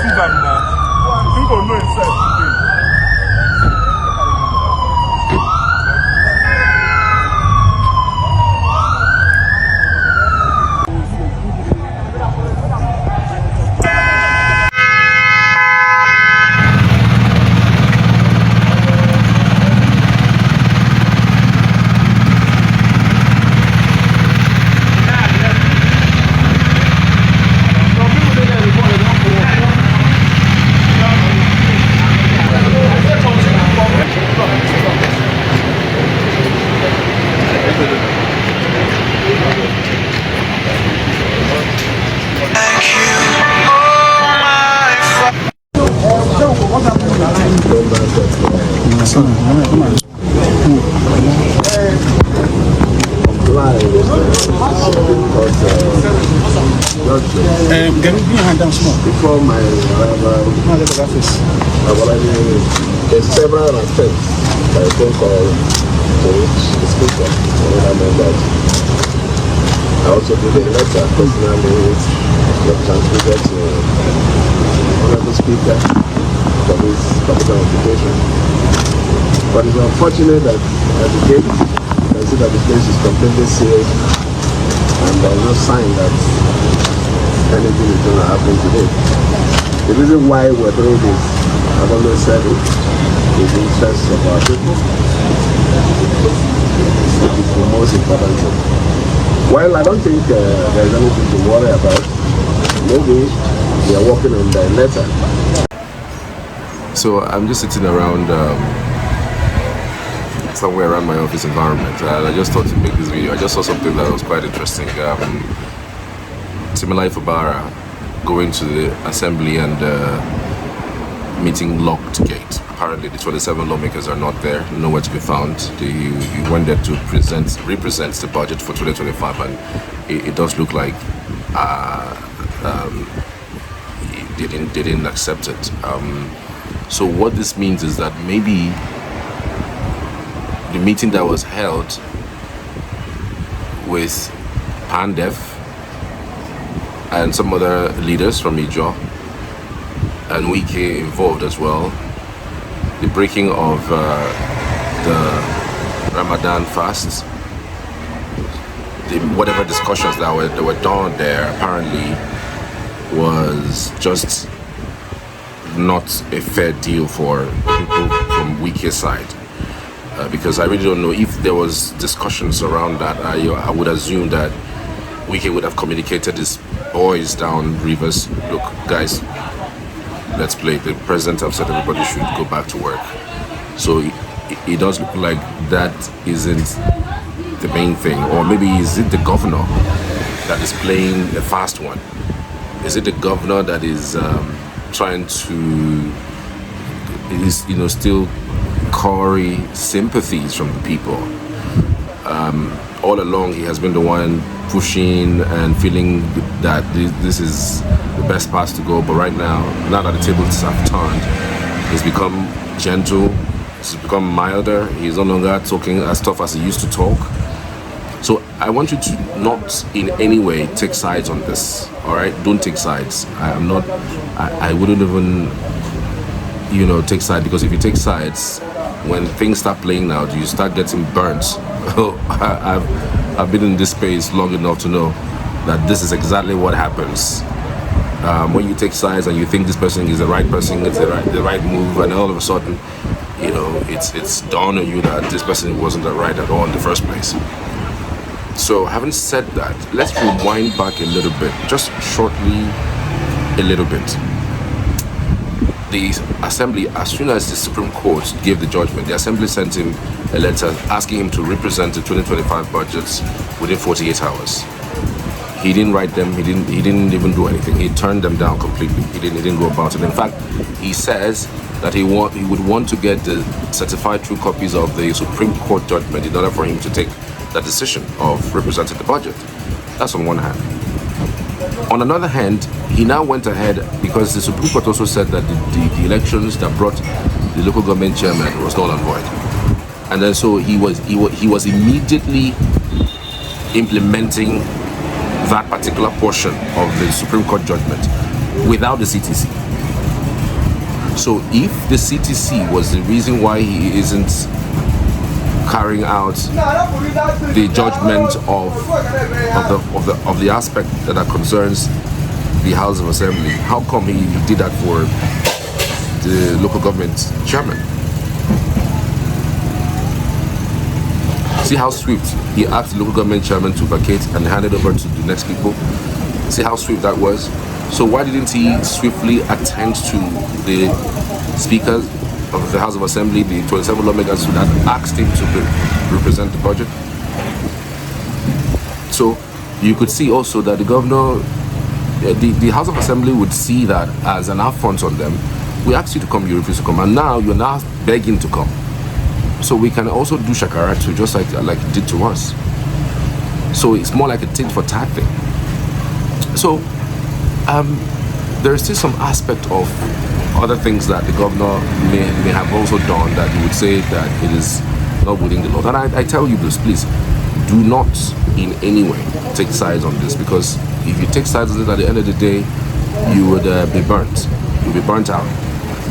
receive them now. You go know himself today. Can you bring your hand down small? Before my arrival, there's several attempts by phone call to reach the speaker. I also did a letter personally transmitted to the speaker for this particular application. But it's unfortunate that at the gate, you can see that the place is completely sealed and there's no sign that anything is going to happen today. The reason why we're doing this, I've always said it, is the interest of our people. It's the most important thing. While I don't think there's anything to worry about, maybe we are working on the letter. So I'm just sitting around somewhere around my office environment, and I just thought to make this video. I just saw something that was quite interesting. Siminalayi Fubara going to the assembly and meeting locked gate. Apparently the 27 lawmakers are not there, nowhere to be found. He went there to represent the budget for 2025, and it does look like they didn't accept it. So what this means is that maybe the meeting that was held with Pandef and some other leaders from Ijo and Wike involved as well, the breaking of the Ramadan fasts, whatever discussions that were done there apparently was just not a fair deal for people from Wike's side. Because I really don't know if there was discussions around that. I would assume that Wike would have communicated his boys down rivers, look guys, let's play. The president have said everybody should go back to work. So it does look like that isn't the main thing. Or maybe is it the governor that is playing a fast one? Is it the governor that is trying to still curry sympathies from the people? All along he has been the one pushing and feeling that this is the best path to go, but right now that the tables have turned, he's become gentle, he's become milder, he's no longer talking as tough as he used to talk. So I want you to not in any way take sides on this, all right? Don't take sides. I wouldn't even take sides, because if you take sides, when things start playing out, you start getting burnt. I've been in this space long enough to know that this is exactly what happens when you take sides and you think this person is the right person, it's the right move, and all of a sudden, it's dawned on you that this person wasn't the right at all in the first place. So having said that, let's rewind back a little bit, just shortly a little bit. The assembly, as soon as the Supreme Court gave the judgment, the assembly sent him a letter asking him to represent the 2025 budgets within 48 hours. He didn't write them, he didn't even do anything. He turned them down completely. He didn't go about it. In fact, he says that he would want to get the certified true copies of the Supreme Court judgment in order for him to take that decision of representing the budget. That's on one hand. On another hand, he now went ahead, because the Supreme Court also said that the elections that brought the local government chairman was null and void. And then so he was immediately implementing that particular portion of the Supreme Court judgment without the CTC. So if the CTC was the reason why he isn't carrying out the judgment of the aspect that concerns the House of Assembly, how come he did that for the local government chairman? See how swift he asked the local government chairman to vacate and hand it over to the next people. See how swift that was. So why didn't he swiftly attend to the speakers of the House of Assembly, the 27 lawmakers who had asked him to represent the budget? So you could see also that the governor, the House of Assembly would see that as an affront on them. We asked you to come, you refused to come, and now you're now begging to come. So we can also do shakara too, just like it did to us. So it's more like a tit for tat thing. So there is still some aspect of other things that the governor may have also done that you would say that it is not within the law. And I tell you this, please, do not in any way take sides on this, because if you take sides on it, at the end of the day, you would be burnt. You'll be burnt out.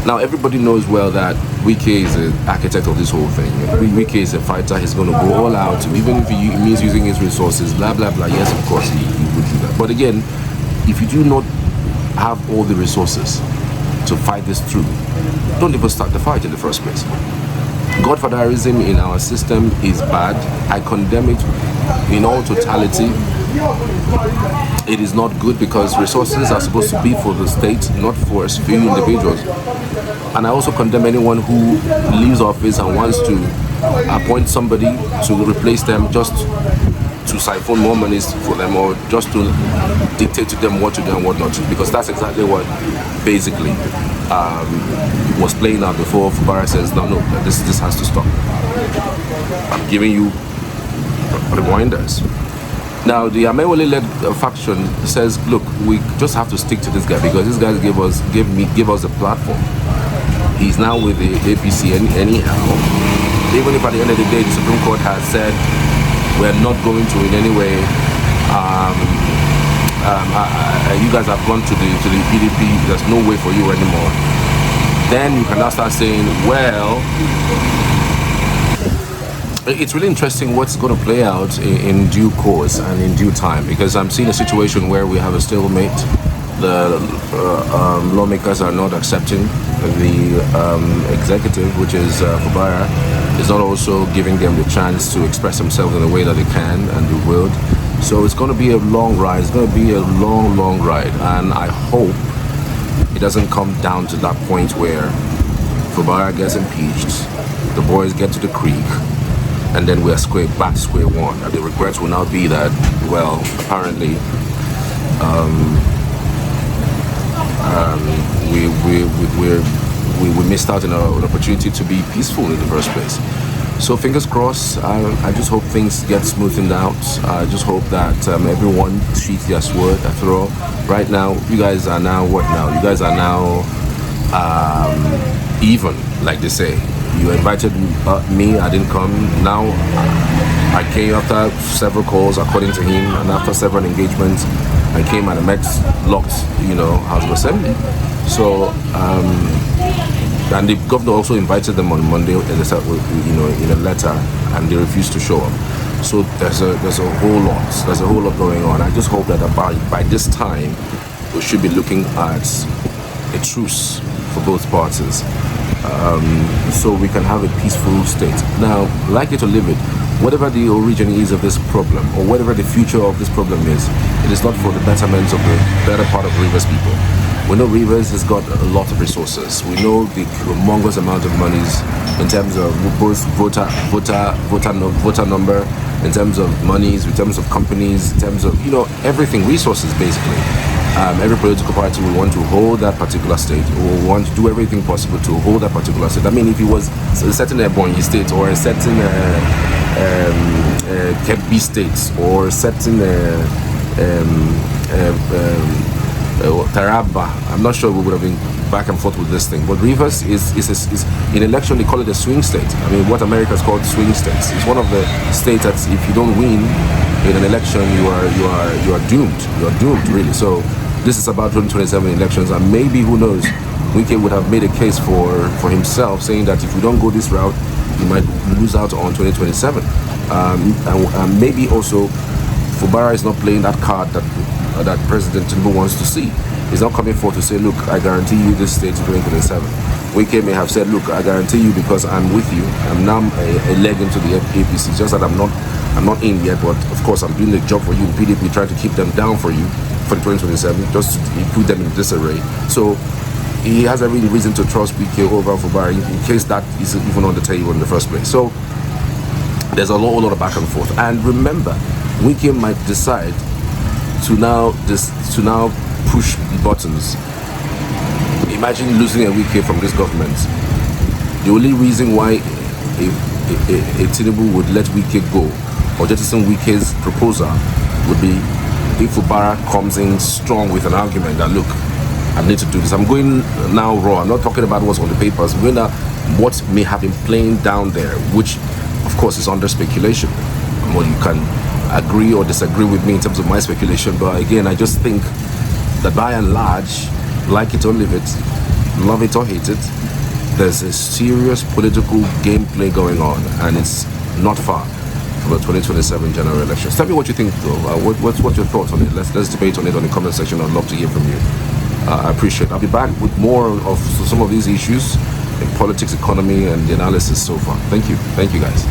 Now, everybody knows well that Wike is the architect of this whole thing. Wike is a fighter. He's going to go all out, even if it means using his resources, blah, blah, blah. Yes, of course, he would do that. But again, if you do not have all the resources to fight this through, don't even start the fight in the first place. Godfatherism in our system is bad. I condemn it in all totality. It is not good, because resources are supposed to be for the state, not for a few individuals. And I also condemn anyone who leaves office and wants to appoint somebody to replace them just to siphon more monies for them, or just to dictate to them what to do and what not to, because that's exactly what basically was playing out before Fubara says, no, this has to stop. I'm giving you reminders. Now, the Amaewhule-led faction says, look, we just have to stick to this guy, because this guy gave us a platform. He's now with the APC anyhow. Even if at the end of the day the Supreme Court has said we're not going to in any way, you guys have gone to the PDP, there's no way for you anymore. Then you can now start saying, well, it's really interesting what's going to play out in due course and in due time, because I'm seeing a situation where we have a stalemate. The lawmakers are not accepting. The executive, which is Fubara, is not also giving them the chance to express themselves in the way that they can and they will. So it's going to be a long ride. It's going to be a long, long ride. And I hope it doesn't come down to that point where Fubara gets impeached, the boys get to the creek, and then we're back to square one. And the regrets will now be that, well, apparently, we missed out on an opportunity to be peaceful in the first place. So fingers crossed. I just hope things get smoothened out. I just hope that everyone treats their sword. After all, right now, you guys are now what now? You guys are now even, like they say. You invited me, I didn't come. Now I came after several calls, according to him, and after several engagements, I came and I met locked, House of Assembly. So, and the governor also invited them on Monday, in a letter, and they refused to show up. So there's a whole lot going on. I just hope that by this time, we should be looking at a truce for both parties. So we can have a peaceful state. Now, like it or leave it, whatever the origin is of this problem, or whatever the future of this problem is, it is not for the betterment of the better part of Rivers people. We know Rivers has got a lot of resources. We know the humongous amount of monies in terms of both voter number, in terms of monies, in terms of companies, in terms of everything, resources basically. Every political party will want to hold that particular state, or will want to do everything possible to hold that particular state. I mean, if it was a certain Ebonyi state, or a certain Kebbi state, or a certain Taraba, I'm not sure we would have been back and forth with this thing. But Rivers is in election, they call it a swing state. I mean, what America has called swing states. It's one of the states that if you don't win in an election, you are doomed. You are doomed, really. So this is about 2027 elections, and maybe, who knows, Wike would have made a case for himself, saying that if we don't go this route, he might lose out on 2027. And maybe also Fubara is not playing that card that President Tinubu wants to see. He's not coming forward to say, look, I guarantee you this state in 2027. Wike may have said, look, I guarantee you because I'm with you. I'm now a leg into the APC. Just that I'm not in yet, but of course I'm doing the job for you in PDP, trying to keep them down for you for 2027, just to put them in disarray. So he has every reason to trust Wike over Fubara in case that is even on the table in the first place. So there's a lot of back and forth. And remember, Wike might decide to now push the buttons. Imagine losing a Wike from this government. The only reason why a Tinubu would let Wike go or jettison Wike's proposal would be if Fubara comes in strong with an argument that, look, I need to do this. I'm going now raw. I'm not talking about what's on the papers. I'm going to what may have been playing down there, which of course is under speculation. Well, you can agree or disagree with me in terms of my speculation, but again, I just think that by and large, like it or leave it, love it or hate it, there's a serious political gameplay going on, and it's not far from the 2027 general elections. Tell me what you think, though. What's your thoughts on it? Let's debate on it on the comment section. I'd love to hear from you. I appreciate it. I'll be back with more of some of these issues in politics, economy, and the analysis so far. Thank you. Thank you, guys.